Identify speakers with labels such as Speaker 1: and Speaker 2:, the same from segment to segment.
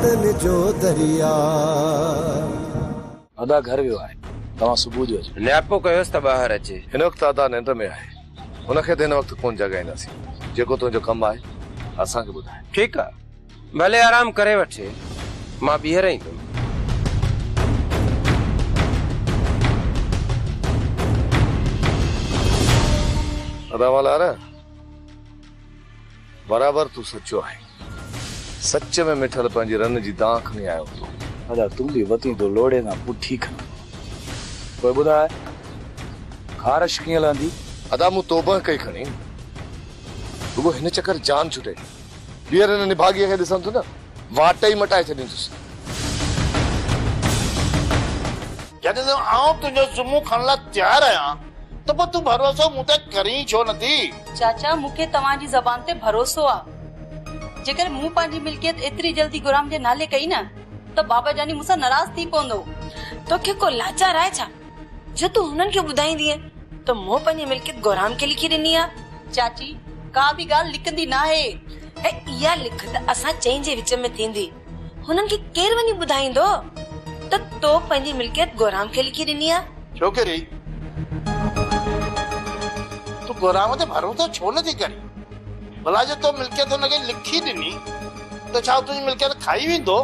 Speaker 1: दिल जो दरिया
Speaker 2: अदा घर वियो आहे तव्हां सुबुह जो अचो
Speaker 3: न्यापो कयोसि त ॿाहिरि अचे
Speaker 4: हिन वक़्तु अदा निंड में आहे हुनखे त हिन वक़्तु कोन जगाईंदासीं जेको तुंहिंजो कमु आहे असांखे ॿुधाए
Speaker 3: ठीकु आहे भले आराम करे वठे मां ॿीहर ईंदुमि
Speaker 4: अदा वाला बराबर तू सच्चो आहे सच में मिठल पंहिंजी रन जी दां खणी आयो तूं
Speaker 2: अदा तूं बि वती तो लोड़े ना पुठी खण कोई ॿुधाए ख़ारिश कीअं लहंदी
Speaker 4: अदा मूं तोबह कई खणी रुगो हिन चक्कर जान छुटे ॿीहर हिन निभागीअ खे ॾिसंदु न वाट ई मटाए छॾींदुसि
Speaker 5: जॾहिं आउं तुंहिंजो ज़ुम्मो खणण लाइ तयारु आहियां त पोइ तूं भरोसो मूं ते करी छो नथी
Speaker 6: चाचा मूंखे तव्हांजी ज़बान ते भरोसो आहे जेकर मूं पंहिंजी मिल्कियत एतिरी जल्दी गुराम जे नाले कई न त बाबा जानी मूंसां नाराज़ थी पवंदो
Speaker 7: तोखे को लाचार आहे छा जो तूं हुननि खे ॿुधाईंदीअ त मूं पंहिंजी मिल्कियत गुराम खे लिखी ॾिनी आहे
Speaker 6: चाची का बि ॻाल्हि लिकंदी न आहे
Speaker 7: ऐं इहा लिखत असां चई जे विच में थींदी हुननि खे केरु वञी ॿुधाईंदो त तो पंहिंजी मिल्कियत गुराम खे लिखी ॾिनी आहे
Speaker 5: छोकिरी तूं गुराम ते भरोसो छो नथी करी भला जो तो मिल्कियत हुनखे लिखी ॾिनी त छा तुंहिंजी मिल्कियत खाई वेंदो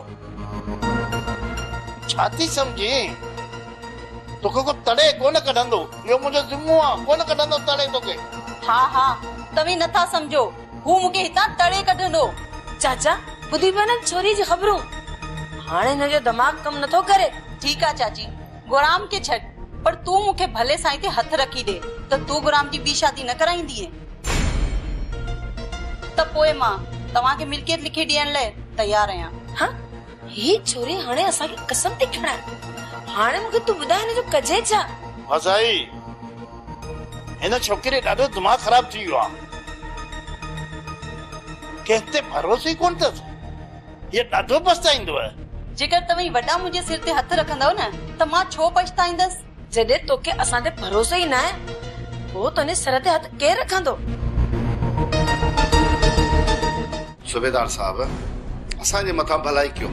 Speaker 5: छा थी सम्झी तोखे को तड़े कोन कढंदो इहो मुंहिंजो ज़िम्मो आहे कोन कढंदो तड़े तोखे
Speaker 6: हा हा तव्हीं नथा सम्झो हू मूंखे हितां तड़े कढंदो
Speaker 7: चाचा ॿुधी पिया न छोरी जी ख़बरूं हाणे हिनजो दिमाग़ कमु नथो करे
Speaker 6: ठीकु आहे चाची गुराम खे छॾ पर तूं मूंखे भले साईं ते हथ रखी ॾे त तूं गुराम जी ॿी शादी न कराईंदीअ त पोइ मां तव्हांखे मिल्कियत लिखी ॾियण लाइ तयार आहियां
Speaker 7: हाँ ही छोरी हाणे असांखे कसम थी खणाए हाणे मूंखे तूं ॿुधाए हिनजो कजे छा
Speaker 5: हसाई हिन छोकिरे ॾाढो दिमाग़ ख़राब थी वियो आहे कंहिं ते भरोसो ई कोन अथसि इहो ॾाढो पछताईंदो आहे
Speaker 6: जेकर तव्हीं वॾा मुंहिंजे सिर ते हथ रखंदव न त मां छो पछताईंदसि
Speaker 7: जॾहिं तोखे असां ते भरोसो ई न आहे पोइ तुंहिंजे सिर ते हथ केरु रखंदो
Speaker 8: सूबेदार साहब असांजे मथां भलाई कयो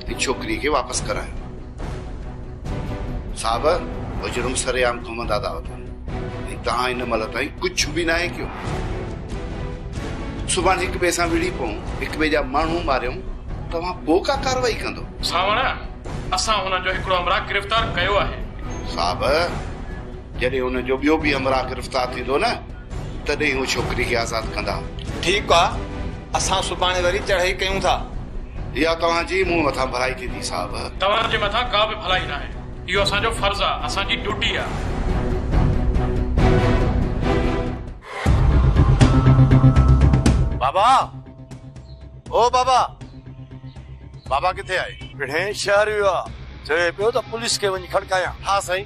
Speaker 8: ऐं छोकिरी खे वापसि करायो साहब मुजरिम सरेआम घुमंदा था वञनि ऐं तव्हां हिन महिल ताईं कुझु बि न आहे कयो सुभाणे हिक ॿिए सां विड़ी पऊं हिक ॿिए जा माण्हू मारियूं तव्हां पोइ का कार्रवाई कंदो
Speaker 9: सावण असां हुनजो हिकिड़ो हमराह गिरफ़्तार कयो आहे
Speaker 8: साहब जॾहिं हुनजो ॿियो बि हमराह गिरफ़्तार थींदो न तॾहिं हू छोकिरी खे आज़ादु कंदा
Speaker 10: ठीकु आहे असां सुभाणे वरी चढ़ाई कयूं था
Speaker 8: इहा तव्हांजी मूं मथां भलाई थींदी साहब
Speaker 9: तव्हांजे मथां का बि भलाई न आहे इहो असांजो फर्ज़ आहे असांजी ड्यूटी आहे
Speaker 5: बाबा ओ बाबा बाबा किथे आहे
Speaker 2: पिणे शहर वियो आहे चए पियो त पुलिस खे वञी खड़कायां
Speaker 5: हा साईं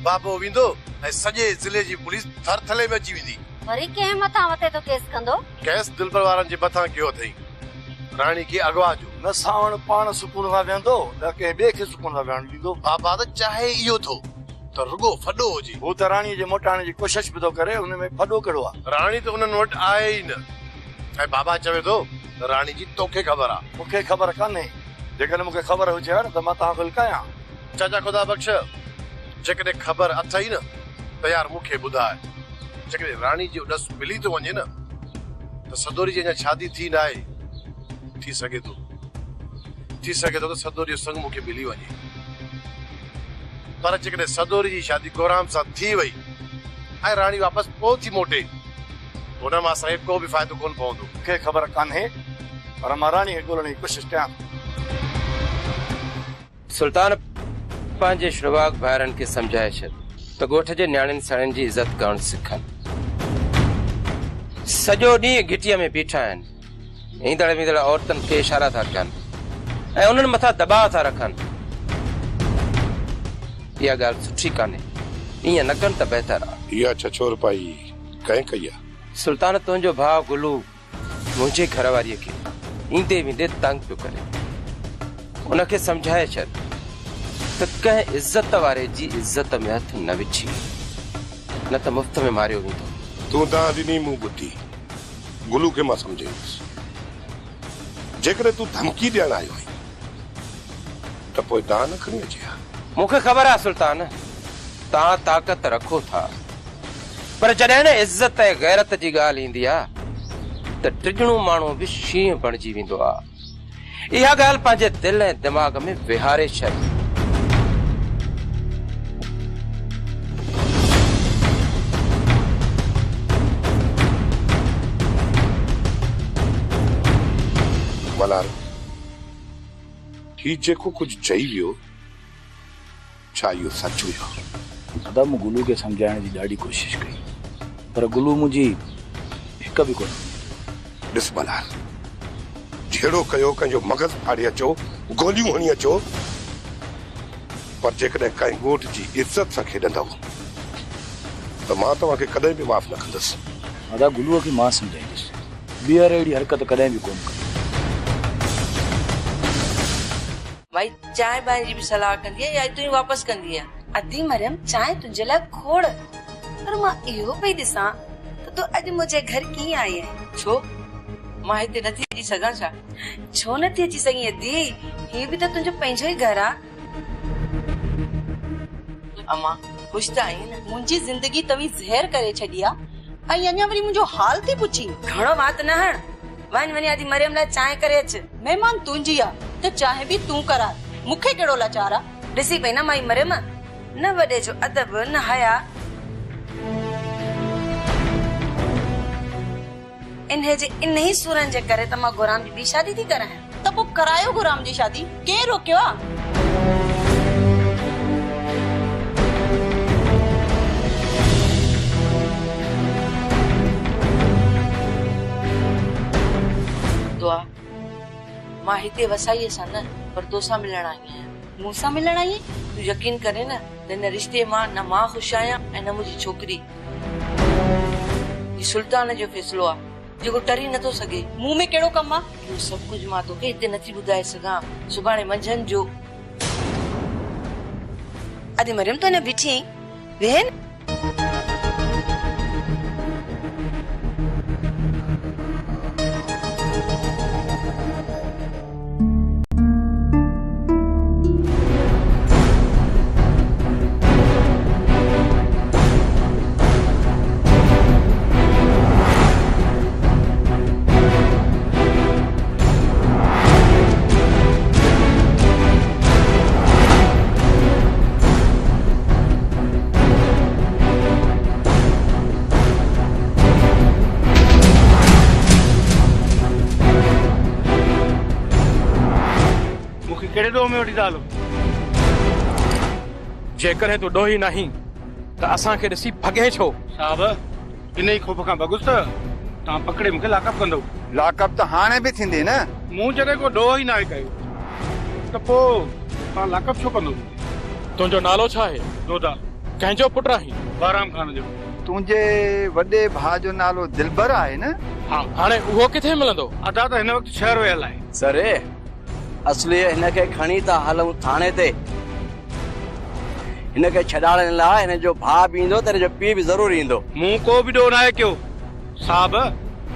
Speaker 5: बाबो वेंदो ऐं सॼे ज़िले जी पुलिस थर थले में अची वेंदी
Speaker 11: वरी कंहिं मथां वते तो केस कंदो
Speaker 5: केस दिलबर वारनि जे मथां कयो अथई राणी खे अगवा जो
Speaker 2: न सावण पाण सुकून सां वेहंदो न कंहिं ॿिए खे सुकून सां वेहण ॾींदो
Speaker 5: बाबा त चाहे इहो थो त रुगो फॾो हुजे
Speaker 2: हू त राणीअ जे मोटाइण जी कोशिश बि थो करे हुन में फॾो कहिड़ो आहे
Speaker 5: राणी त उन्हनि वटि आहे ई न ऐं बाबा चवे थो त राणी जी तोखे ख़बर आहे
Speaker 2: मूंखे ख़बर कान्हे जेकॾहिं मूंखे ख़बर हुजे हाणे त मां तव्हां खे लिकायां
Speaker 5: चाचा ख़ुदा बख़्श जेकॾहिं ख़बर अथई न त यार मूंखे ॿुधाए जेकॾहिं राणी जो ॾस मिली थो वञे न त सदोरी जी अञा शादी थी न आहे थी सघे थो त सदोरी जो संग मूंखे मिली वञे पर जेकॾहिं सदोरी जी शादी गोराम सां थी वई ऐं राणी वापसि पोइ थी मोटे हुन मां असांखे को बि फ़ाइदो कोन पवंदो
Speaker 2: मूंखे ख़बर कान्हे पर मां राणीअ खे ॻोल्हण जी कोशिशि कयां
Speaker 3: सुल्तान पंहिंजे शुरुआत भाइरनि खे सम्झाए छॾ त ॻोठ जे न्याणियुनि साणियुनि जी इज़त करणु सिखनि सॼो ॾींहुं घिटीअ में बीठा आहिनि ईंदड़ वींदड़ औरतुनि खे इशारा था कनि ऐं उन्हनि मथां दबाव था रखनि इहा ॻाल्हि सुठी कान्हे ईअं न कनि त बहितर आहे
Speaker 8: इहा छछोर पाई कंहिं कई आहे
Speaker 3: सुल्तान तुंहिंजो भाउ गुलू मुंहिंजे घर वारीअ खे ईंदे वेंदे तंग पियो करे उनखे सम्झाए छॾ त कंहिं इज़त वारे जी इज़त में हथ न विझी न त मुफ़्त में मारियो वेंदो
Speaker 8: तूं दां ॾिनी मूं ॿुधी गुलू खे मां सम्झाईंदुसि जेकॾहिं तूं धमकी ॾियण आयो आहीं
Speaker 4: त पोइ तव्हां न खणी अचे हा?
Speaker 3: मूंखे ख़बर आहे सुल्तान, तव्हां ताक़त रखो था, पर जॾहिं न इज़त ऐं गैरत जी ॻाल्हि ईंदी आहे त टिजणो माण्हू बि शींहं बणिजी वेंदो आहे। इहा ॻाल्हि पंहिंजे दिल ऐं दिमाग़ में विहारे छॾ।
Speaker 4: मलार, ही जेको कुछ चई वियो, छा इहो सच हुयो?
Speaker 2: दादा मूं गुलू खे सम्झाइण जी ॾाढी कोशिशि कई, पर गुलू मुंहिंजी हिक बि कोन।
Speaker 4: ॾिस मलार, जहिड़ो कयो कंहिंजो मग़ज़ फाड़े अचो, गोलियूं हणी अचो, पर जेकॾहिं कंहिं ॻोठ जी इज़त सां खेॾंदव त मां तव्हांखे कॾहिं बि माफ़ न कंदुसि।
Speaker 2: दादा गुलूअ खे मां सम्झाईंदुसि, ॿीहर अहिड़ी हरकत कॾहिं बि कोन कंदुसि।
Speaker 7: भाई चांहि बांहि जी बि सलाह कंदी आहे या तूं ई वापसि कंदी आहे? अदी मरियम चांहि तुंहिंजे लाइ खोड़, पर मां इहो पई ॾिसां त तूं अॼु मुंहिंजे घर कीअं आई आहे? छो मां हिते नथी अची सघां छा? छो नथी अची सघीं अदी? हीअ बि त तुंहिंजो पंहिंजो ई घर आहे। अम्मा ख़ुशि त आई न?
Speaker 6: मुंहिंजी ज़िंदगी तव्हीं ज़हर करे छॾी आहे ऐं अञा वरी मुंहिंजो हाल थी पुछी।
Speaker 7: घणो वात न हण, वञ आदि मरियम लाइ चांहि करे अच।
Speaker 6: महिमान तुंहिंजी आहे त चांहि बि तूं करार, मूंखे कहिड़ो लाचार आहे?
Speaker 7: ॾिसी पई न माई मरियम, न वॾे जो अदब न हया। इन ही सूरन जे करे त मां गुराम जी ॿी शादी थी करायां।
Speaker 6: त पोइ करायो गुराम जी शादी, केरु रोकियो आहे?
Speaker 7: दुआ मां हिते वसाईअ सां न पर तोसां मिलण आई आहियां।
Speaker 6: मूंसां मिलण आई?
Speaker 7: तूं यकीन करे न हिन रिश्ते मां न मां ख़ुशि आहियां ऐं न मुंहिंजी छोकिरी। ही सुल्तान जो फैसलो आहे जेको टरी नथो सघे।
Speaker 6: मूं में कहिड़ो कमु आहे?
Speaker 7: इहो सभु कुझु मां तोखे हिते नथी ॿुधाए सघां। सुभाणे मंझंदि जो अॼु मरियम तो न बीठी वेह न।
Speaker 9: कहिड़े ॾोह में वठी था हलो? जेकॾहिं तूं ॾोही नहीं त असांखे ॾिसी भॻे छो? साहब इन ई ख़ौफ़ खां भॻुसि त तव्हां पकड़े मूंखे लाकअप कंदो।
Speaker 10: लाकअप त हाणे बि थींदी न।
Speaker 9: मूं जॾहिं को ॾोह ई नाहे कयो त पोइ तव्हां लाकअप छो कंदो? तुंहिंजो नालो छा आहे? दोदा। कंहिंजो पुटु आहीं? बहराम खान जो।
Speaker 10: तुंहिंजे वॾे भाउ जो नालो दिलबर आहे न?
Speaker 9: हा। हाणे उहो किथे मिलंदो? अदा त हिन वक़्तु शहर वियल आहे।
Speaker 12: सरे असली हिनखे खणी था हलूं थाणे ते। हिनखे छॾाइण लाइ हिन जो भाउ बि ईंदो त हिन जो पीउ बि ज़रूर ईंदो।
Speaker 9: मूं को बि ॾोह नाहे कयो। साहब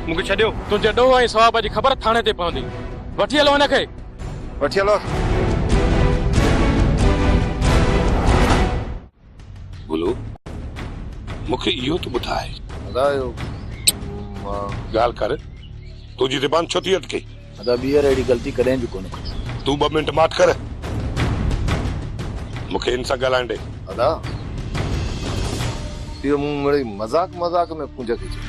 Speaker 9: मूंखे छॾियो। तुंहिंजे ॾोह ऐं सवाब जी ख़बर थाणे ते पवंदी। वठी हलो हिनखे।
Speaker 10: वठी हलो।
Speaker 4: गुलू मूंखे इहो त ॿुधाए ॻाल्हि कर, तुंहिंजी ज़बान छो थी अटके?
Speaker 2: दादा ॿीहर अहिड़ी ग़लती कॾहिं बि कोन कई।
Speaker 4: तूं 2 मिंट माठ कर, मूंखे हिन सां ॻाल्हाइण ॾे।
Speaker 5: दादा इहो मूं मिड़ई मज़ाक में पूंज थी चए।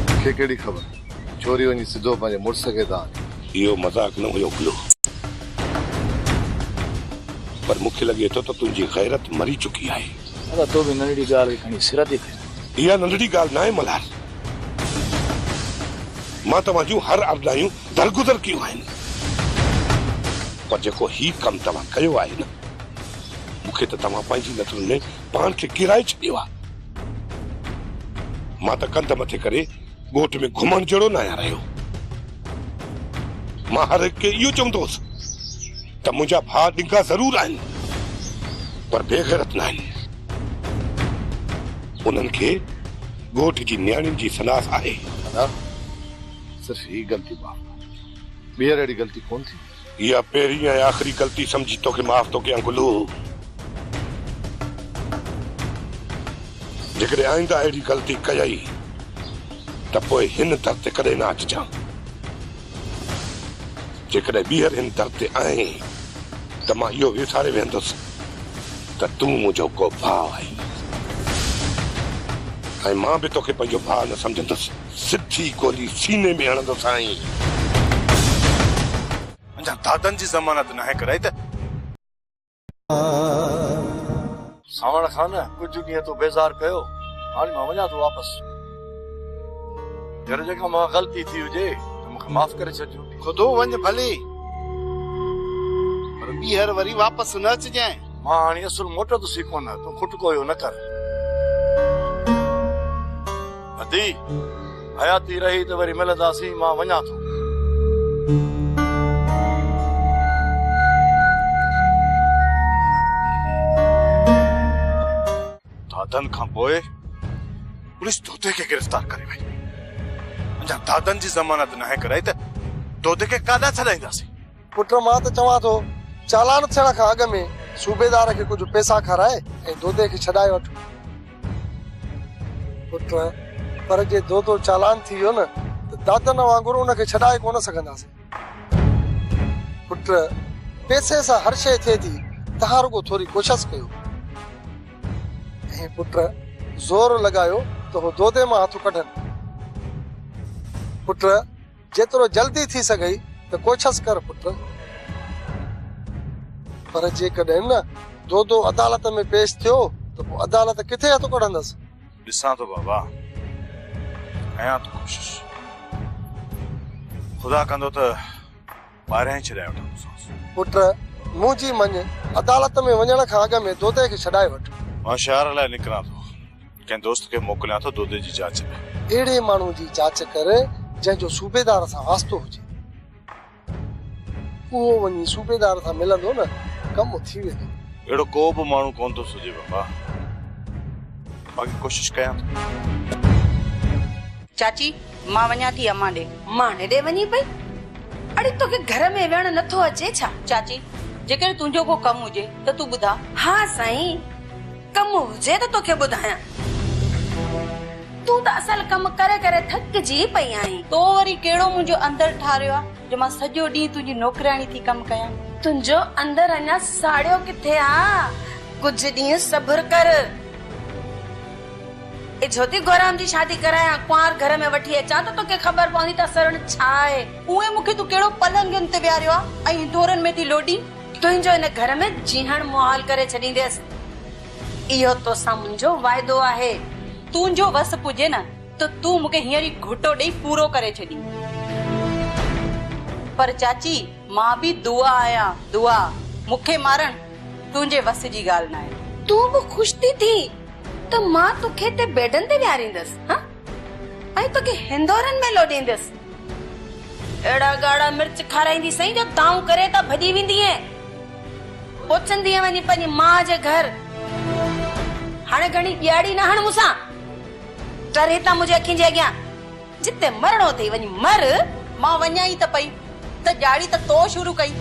Speaker 5: मूंखे कहिड़ी ख़बर, छोरी वञी सिधो पंहिंजे मुड़ुस खे था।
Speaker 4: इहो मज़ाक न हुयो गुलू, पर मूंखे लॻे थो त तुंहिंजी गैरत मरी चुकी आहे।
Speaker 2: दादा तो बि नंढड़ी ॻाल्हि खणी सिर ते खणी।
Speaker 4: इहा नंढड़ी ॻाल्हि न आहे मल्हार। मां तव्हां जूं हर अरदायूं दरगुज़र कयूं आहिनि, पर जेको ही कमु तव्हां कयो आहे न, मूंखे त तव्हां पंहिंजी नज़रुनि में पाण खे किराए छॾियो आहे। मां त कंध मथे करे ॻोठ में घुमण जहिड़ो न आहियां रहियो। मां हर हिकु खे इहो चवंदोसि त मुंहिंजा भाउ ॾिंगा ज़रूर आहिनि, पर बेगैरत न आहिनि। उन्हनि खे ॻोठ जी न्याणियुनि जी सनास आहे।
Speaker 5: सिर्फ ही ग़लती माफ़, ॿीहर अहिड़ी ग़लती कोन थी।
Speaker 4: इहा पहिरीं ऐं आख़िरी ग़लती सम्झी तोखे माफ़ थो कयां गुलू। जेकॾहिं आईंदा अहिड़ी ग़लती कयई त पोइ हिन दर ते कॾहिं न अचिजां। जेकॾहिं ॿीहर हिन दर ते आहीं त मां इहो विसारे वेंदुसि त तूं मुंहिंजो को भाउ आहीं ऐं मां बि तोखे पंहिंजो भाउ न सम्झंदुसि। सिधी गोली सीने में हणंदुसि। आहीं
Speaker 5: अञा दादनि जी ज़मानत न आहे कराई त
Speaker 13: सावण खां न कुझु ॾींहं तूं बेज़ार कयो, हाणे मां वञा थो वापसि। घर जेका मां ग़लती थी हुजे त मूंखे माफ़ करे छॾिजो।
Speaker 8: खुदो वञ भली, पर ॿीहर वरी वापसि न अचिजांइ।
Speaker 13: मां हाणे असुल मोटंदुसि कोन, तूं खुटको इहो न कर। अदी हयाती रही त वरी मिलंदासीं, मां वञा थो।
Speaker 5: दादनि खां पोइ पुलिस दोते खे गिरफ़्तार करे वई। अञा दादनि जी ज़मानत न आहे कराई त दोते खे काॾा छॾाईंदासीं?
Speaker 14: पुट मां त चवां थो चालान थियण खां अॻु में सूबेदार खे कुझु पैसा खाराए ऐं दोते खे छॾाए वठ। पुट पर जे दोतो चालान थी वियो न त दादनि वांगुरु उनखे छॾाए कोन सघंदासीं। पुट पैसे सां हर शइ थिए थी, तव्हां रुगो थोरी कोशिशि कयो। ऐं पुट ज़ोर लॻायो त हो दोते मां हथ कढनि। पुट जेतिरो जल्दी थी सघई त कोशिशि कर पुट। पर जेकॾहिं न दोदो अदालत में पेश थियो त पोइ अदालत किथे हथ कढंदसि?
Speaker 5: ॾिसां थो बाबा, कयां थो कोशिश। ख़ुदा कंदो त ॿाहिरां ई छॾाए वठंदोसांसि।
Speaker 14: पुट मुंहिंजी मञ, अदालत में वञण खां अॻु में दोते खे छॾाए वठ।
Speaker 5: मां शहर लाइ निकिरां थो, कंहिं दोस्त खे मोकिलियां थो दोते जी जांच में।
Speaker 14: अहिड़े माण्हू जी जांच करे जंहिंजो सूबेदार सां वास्तो हुजे। उहो वञी सूबेदार सां मिलंदो न, कमु थी वेंदो।
Speaker 5: अहिड़ो को बि माण्हू कोन थो सुझे बाबा, बाक़ी कोशिश कयां थो।
Speaker 6: चाची मां वञा थी अम्मा ॾे।
Speaker 7: मां ॾे वञी पई? अड़े तोखे घर में वेहण नथो अचे छा?
Speaker 6: चाची जेकर तुंहिंजो को कमु हुजे त तूं ॿुधा।
Speaker 7: हा साईं, कमु हुजे त तोखे ॿुधायां। तूं त असल कमु करे करे थकिजी पई आहीं।
Speaker 6: तो वरी कहिड़ो मुंहिंजो अंदर ठारियो आहे जो मां सॼो ॾींहुं तुंहिंजी नौकराणी थी कमु कयां?
Speaker 7: तुंहिंजो अंदर अञा साड़ियो किथे आहे? कुझु ॾींहं सब्र कर। ए ज्योति गौराम जी शादी करायां, कुंवार घर में वठी अचां त तोखे ख़बर पवंदी त असर छा आहे।
Speaker 6: उहे मूंखे तूं कहिड़ो पलंगनि ते विहारियो आहे ऐं हिंदोरनि में थी लोडी।
Speaker 7: तुंहिंजो हिन घर में जीहण मुहाल करे छॾींदसि। इहो तोसां मुंहिंजो वाइदो आहे।
Speaker 6: तुंहिंजो वस पुजे न त तूं मूंखे हींअर ई घुटो ॾेई पूरो करे छॾी। पर चाची मां बि दुआ आहियां, दुआ। मूंखे मारण तुंहिंजे वस जी ॻाल्हि न आहे।
Speaker 7: तूं बि ख़ुशि थी थी त मां तोखे ते बेडनि ते विहारींदसि ऐं तोखे हिंदोरनि में लोॾींदसि। अहिड़ा ॻाढ़ा मिर्च खाराईंदी सही जो दाऊं करे त भॼी वेंदीअ। पहुचंदीअ वञी पंहिंजी मां जे घर। हाणे घणी ॾियाड़ी न हण मूंसां। डर हितां मुंहिंजे अखियुनि जे अॻियां। जिते मरणो अथई वञी मर।
Speaker 6: मां वञा ई त पई त ॾियाड़ी त तो शुरू कई।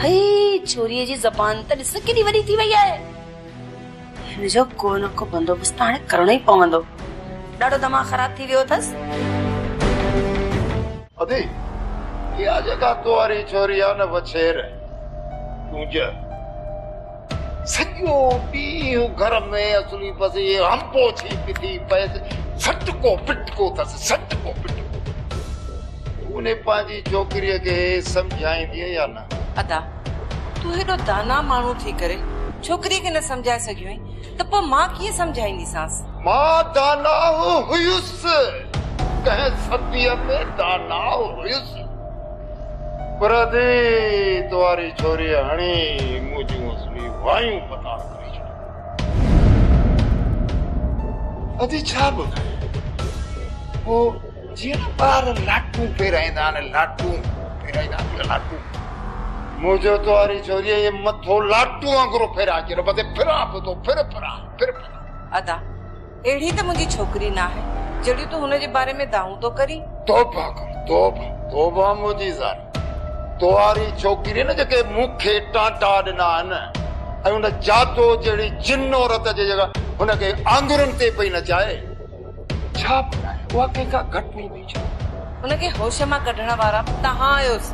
Speaker 7: हई छोरीअ जी ज़बान त ॾिस केॾी वॾी थी वई आहे। हिनजो को न को बंदोबस्त हाणे करणो ई पवंदो। ॾाढो दिमाग़ ख़राब थी वियो अथसि।
Speaker 8: अदी इहा जॻह तुआरी छोरी आहे न वछेर। तुंहिंजा सॼो ॾींहुं घर में असली बस ये हंपो थी पिटी पए। सटको पिटको अथसि, सटको पिटको। उन पंहिंजी छोकिरीअ खे सम्झाईंदी या न?
Speaker 7: अदा तूं हेॾो दाना माण्हू थी करे छोकिरीअ खे न सम्झाए सघियो आहीं त पोइ मां कीअं सम्झाईंदीसांसि?
Speaker 8: मां दाना हुयुसि, कंहिं सदीअ में दाना हुयुसि। पर दे तुआरी छोरी हणी मुंहिंजूं असली वायूं पता करे छॾियूं। अदी छा ॿुधाए? पोइ जीअं ॿार लाटू फेराईंदा आहिनि, लाटू फेराईंदा आहिनि, लाटू। मुंहिंजो तुआरी छोरीअ जे मथो लाटू वांगुरु फेराए छॾियो। बसि फिरां पियो थो, फिर फिरां, फिर फिरां।
Speaker 7: अदा अहिड़ी त मुंहिंजी छोकिरी न आहे जहिड़ी तूं हुनजे बारे में दाऊ तो करी।
Speaker 8: तौबा कर, तौबा तौबा मुंहिंजी ज़ाल। तुआरी छोकिरी न जेके मूंखे टांटा ॾिना आहिनि ऐं हुन जातो जहिड़ी जिन औरत जे जॻह हुनखे आंगुरनि ते पई नचाए, छा बुधाए उहा कंहिंखां घटि नहीं पई चए।
Speaker 7: हुनखे होश मां कढण वारा तव्हां आहियोसि,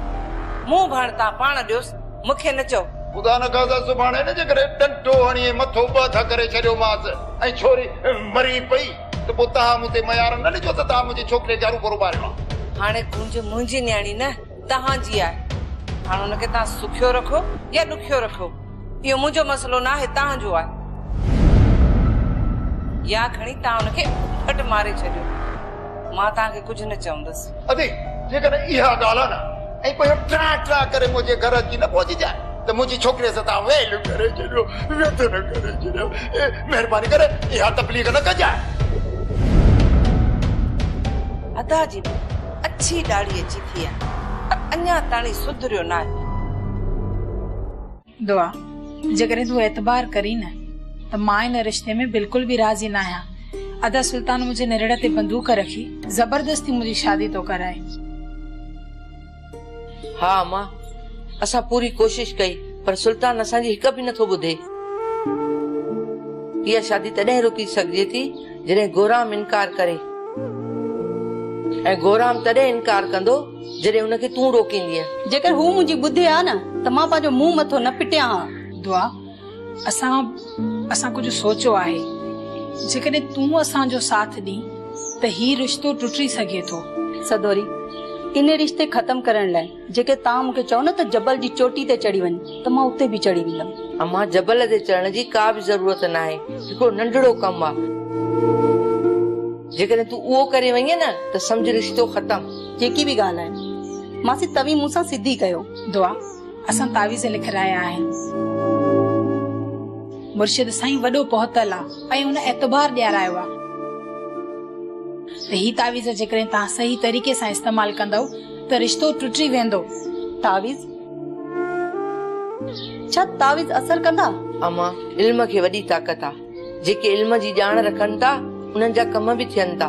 Speaker 7: मूं भाण तव्हां पाण ॾियोसि, मूंखे न चओ।
Speaker 8: ख़ुदा न खासा सुभाणे न जेकॾहिं डंडो हणी मथो ॿ करे छॾियोमांसि ऐं छोरी मरी पई त पोइ तव्हां मूं ते मयार न ॾिजो त तव्हां मुंहिंजे छोकिरे खे हरू ॿारियो आहे।
Speaker 7: हाणे गुंज मुंहिंजी न्याणी न तव्हांजी आहे। हाणे हुनखे तव्हां सुखियो रखो या ॾुखियो रखो, इहो मुंहिंजो मसइलो न आहे, तव्हांजो आहे। या खणी तव्हां हुनखे फट मारे छॾियो, मां तव्हांखे कुझु न चवंदसि।
Speaker 8: अदी जेकॾहिं इहा ॻाल्हि आहे न ऐं पोइ ट्रा ट्रा करे मुंहिंजे घर अची न पहुची जाए त मुंहिंजी छोकिरीअ सां तव्हां वेल करे छॾियो, व्यत न करे छॾियो। महिरबानी करे इहा तकलीफ़ न कजाए।
Speaker 7: अदा जी अच्छी ॾाढ़ी अची थी आहे, अञा ताणी सुधरियो न आहे।
Speaker 15: दुआ जेकॾहिं तूं एतबार करी न त मां हिन रिश्ते में बिल्कुल भी राज़ी न आहियां। अदा सुल्तान मुंहिंजे निरड़ ते बंदूक रखी जबरदस्ती मुंहिंजी शादी तो कराए।
Speaker 7: हा मां असां पूरी कोशिश कई पर सुल्तान असांजी हिक बि नथो ॿुधे। इहा शादी तॾहिं रुकी सघिजे थी जॾहिं गोराम इनकार करे, ऐं गोराम तॾहिं इनकार कंदो जॾहिं हुनखे तूं रोकींदीअ।
Speaker 6: जेकर हू मुंहिंजी ॿुधे आ न त मां पंहिंजो मुंहुं मथो न पिटिया हा।
Speaker 15: दुआ असां कुछ सोचो आहे, जेकॾहिं तूं असांजो साथ ॾी त ही रिश्तो टुटी सघे थो।
Speaker 6: सदोरी इन रिश्ते खत्म करण लाइ जेके तव्हां मूंखे चओ न त जबल जी चोटी ते चढ़ी वञ त मां उते बि चढ़ी वेंदमि।
Speaker 7: अम्मा जबल ते चढ़ण जी का बि ज़रूरत न आहे, हिकिड़ो नंढड़ो कमु आहे। जेकॾहिं तूं उहो करे वञे न त सम्झ रिश्तो ख़तम।
Speaker 6: जेकी बि ॻाल्हि आहे मासी तव्हीं मूंसां सिधी कयो।
Speaker 15: दुआ असां तावीज़ लिखाया आहिनि, मुर्शिद साईं वॾो पहुतल आहे ऐं हुन एतबार ॾियारायो आहे त ही तावीज़ जेकॾहिं तव्हां सही तरीक़े सां इस्तेमाल कंदव त रिश्तो टुटी वेंदो।
Speaker 6: तावीज़ छा तावीज़ असर कंदा?
Speaker 7: अम्मा इल्म खे वॾी ताक़त आहे, जेके इल्म जी ॼाण रखनि था उन्हनि जा कम बि थियनि था।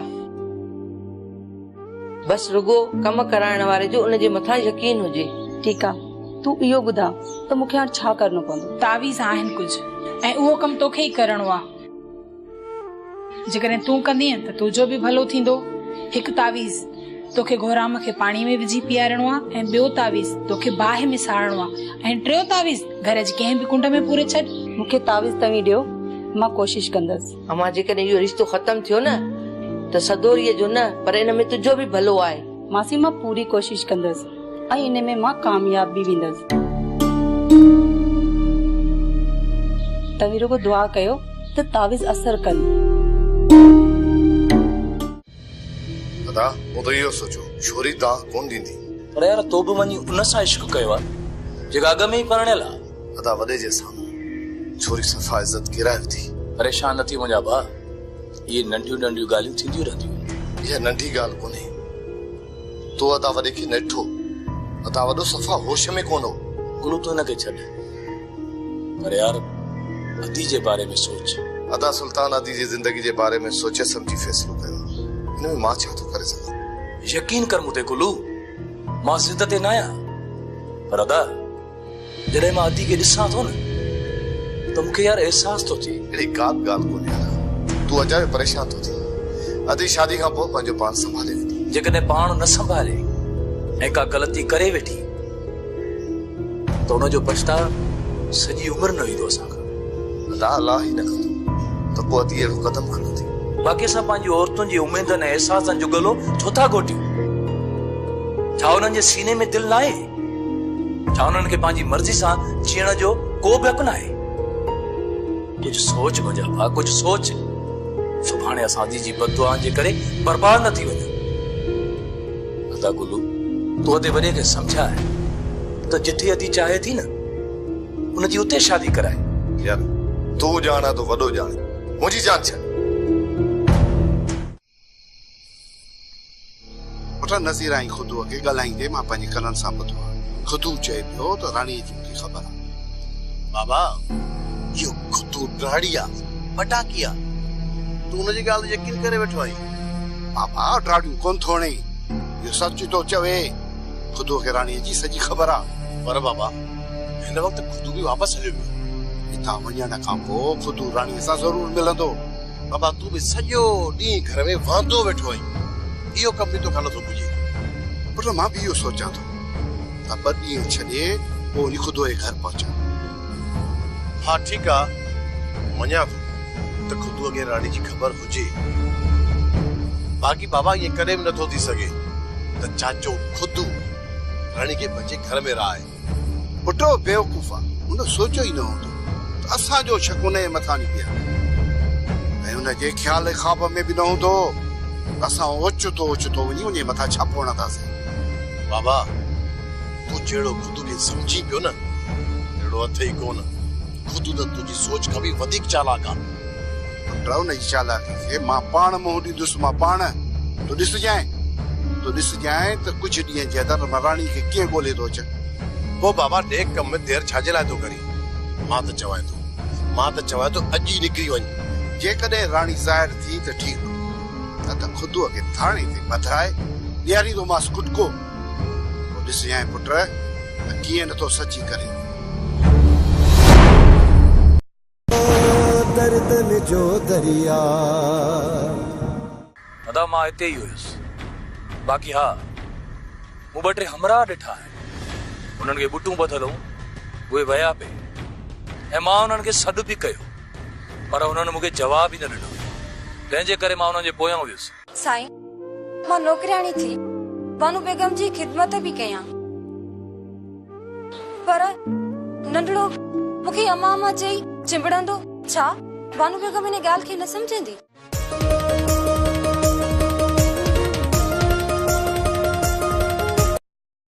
Speaker 7: बस रुगो कम कराइण वारे जो उनजे मथां यकीन हुजे।
Speaker 6: ठीकु आहे, तूं इहो ॿुधा त मूंखे हाणे छा करणो पवंदो?
Speaker 15: तावीज़ आहिनि कुझु ऐं उहो कमु तोखे ई करणो आहे। जेकॾहिं तूं कंदीअ त तुंहिंजो बि भलो थींदो। हिकु तावीज़ तोखे घोराम खे पाणी में विझी पीआरणो आहे ऐं ॿियो तावीज़ तोखे बाहि में साड़णो आहे ऐं टियों तावीज़ घर जी कंहिं बि कुंड में पूरे छॾ।
Speaker 6: मूंखे तावीज़ तव्हीं ॾियो, मां कोशिश कंदसि।
Speaker 7: अम्मा जेकॾहिं इहो रिश्तो ख़तम थियो न त सदोरीअ जो न पर इन में तुंहिंजो बि भलो आहे।
Speaker 6: मासी मां पूरी कोशिश कंदसि ऐं इन में मां कामयाब बि वेंदसि। तव्हीं रुगो दुआ कयो त तावीज़ असर कनि।
Speaker 4: अदा वो तो इहो सोचो छोरी तव्हां कोन ॾींदी।
Speaker 2: पर यार तो बि वञी उन सां इश्क कयो आहे जेका अॻ में ई परणियल आहे।
Speaker 4: अदा वॾे जे साम्हूं छोरी सफ़ा इज़त किराए थी।
Speaker 2: परेशान न थी वञा भाउ, ये नंढियूं नंढियूं ॻाल्हियूं थींदियूं रहंदियूं।
Speaker 4: इहा नंढी ॻाल्हि कोन्हे। तो अदा वॾे खे नेठो, अदा वॾो सफ़ा होश में कोन हो।
Speaker 2: गुलू तूं हिनखे छॾ, पर यार अदी जे बारे में सोच।
Speaker 4: अदा सुल्तान अदी जी ज़िंदगी जे बारे में सोचे सम्झी फ़ैसिलो कयो। हिन में मां छा थो करे सघां?
Speaker 2: यकीन कर मूं ते गुलू, मां ज़िद ते न आहियां, पर अदा जॾहिं मां अदी खे ॾिसां थो न त मूंखे यार एहसास थो थिए।
Speaker 4: अहिड़ी का बि ॻाल्हि कोन्हे। तूं अजायो परेशान थो थी। अदी शादी खां पोइ पंहिंजो पाण संभाले वेंदी।
Speaker 2: जेकॾहिं पाण न संभाले ऐं का ग़लती करे वेठी त हुनजो पछताव सॼी उमिरि न ईंदो असांखां।
Speaker 4: अदा अलाह ई न कंदो त पोइ अदी अहिड़ो क़दम खणंदी।
Speaker 2: बाक़ी असां पंहिंजी औरतुनि जी उमेदनि ऐं एहसासनि जो गलो छो था घोटियूं? छा उन्हनि जे सीने में दिलि न आहे? छा उन्हनि खे पंहिंजी मर्ज़ी सां जीअण जो को बि हक़ न आहे? कुझु सोच मुंहिंजा भाउ, कुझु सोच। सुभाणे असां अदी जी बददुआनि जे करे बर्बाद न थी वञूं। अदा गुलू तूं अदे वॾे खे सम्झाए त जिथे अदी चाहे थी न उनजी उते शादी कराए।
Speaker 4: यार तूं ॼाणा तो वॾो ॼाणे, मुंहिंजी जान छॾ।
Speaker 16: पुट नज़ीर आई खुदू खे ॻाल्हाईंदे मां पंहिंजे कननि सां ॿुधो आहे। खुदू चए पियो त राणीअ जी मूंखे ख़बर आहे।
Speaker 13: बाबा इहो खुदू ॾाढ़ी आहे, पटाकी आहे।
Speaker 5: तूं हुनजी ॻाल्हि यकीन करे वेठो आहीं?
Speaker 16: बाबा ॾाढियूं कोन थोणे इहो सच थो चवे ख़ुदो खे राणीअ जी सॼी ख़बर आहे।
Speaker 5: पर बाबा हिन वक़्तु ख़ुदू बि वापसि हलियो वियो।
Speaker 16: हितां वञण खां पोइ ख़ुदू राणीअ सां ज़रूर मिलंदो।
Speaker 5: बाबा तूं बि सॼो ॾींहुं घर में वांदो वेठो आहीं, इहो कमु बि तोखां नथो पुॼे।
Speaker 16: पुट मां बि इहो सोचां थो त 2 ॾींहं छॾे पोइ वञी ख़ुदो जे घर पहुचां।
Speaker 5: हा ठीकु आहे, मञा थो त ख़ुदू खे राणी जी ख़बर हुजे। बाक़ी बाबा ईअं कॾहिं बि नथो थी सघे त चाचो ख़ुदू राणी खे पंहिंजे घर में रहाए।
Speaker 16: पुटो बेवकूफ़ आहे, हुन सोचियो ई न हूंदो त असांजो शक हुन जे मथां नहीं पिया ऐं हुनजे ख़्याल ख़्वाब में बि न हूंदो असां ओचितो वञी उन जे मथां छापो हणंदासीं।
Speaker 5: बाबा तूं जहिड़ो ख़ुदू खे सम्झी पियो न अहिड़ो अथई कोन। ख़ुदू त तुंहिंजी सोच खां बि वधीक चालाक आहे।
Speaker 16: हुन जी चालाकी खे मां पाण मुंहुं ॾींदुसि। मां पाण तूं ॾिसजांइ त कुझु ॾींहं जे अंदरि मां राणी खे कीअं ॻोल्हे थो अचां।
Speaker 5: पोइ बाबा नेक कम में देरि छाजे लाइ थो करी? मां त चवां थो अॼु ई निकिरी वञ।
Speaker 16: जेकॾहिं राणी ज़ाहिर थी त ठीकु न त ख़ुदूअ खे थाणे ते ॿधाए ॾियारींदोमांसि कुटको। पोइ ॾिसजांइ पुट त कीअं नथो सची करे।
Speaker 1: दर्दन जो दरिया
Speaker 2: अदा मां हिते ई हुयुसि। बाक़ी हा मूं 2-3 हमराह ॾिठा आहिनि, उन्हनि खे बुटूं ॿधल हुयूं, उहे विया पे ऐं मां उन्हनि खे सॾु बि कयो पर उन्हनि मूंखे जवाब ई न ॾिनो। तंहिंजे करे मां उन्हनि जे पोयां हुयुसि।
Speaker 11: साईं मां नौकरियाणी थी बानू बेगम जी ख़िदमत भी कयां, पर नंढड़ो मूंखे अमा चई चिंबड़ंदो। छा बानू बेगम इन ॻाल्हि खे न सम्झंदी?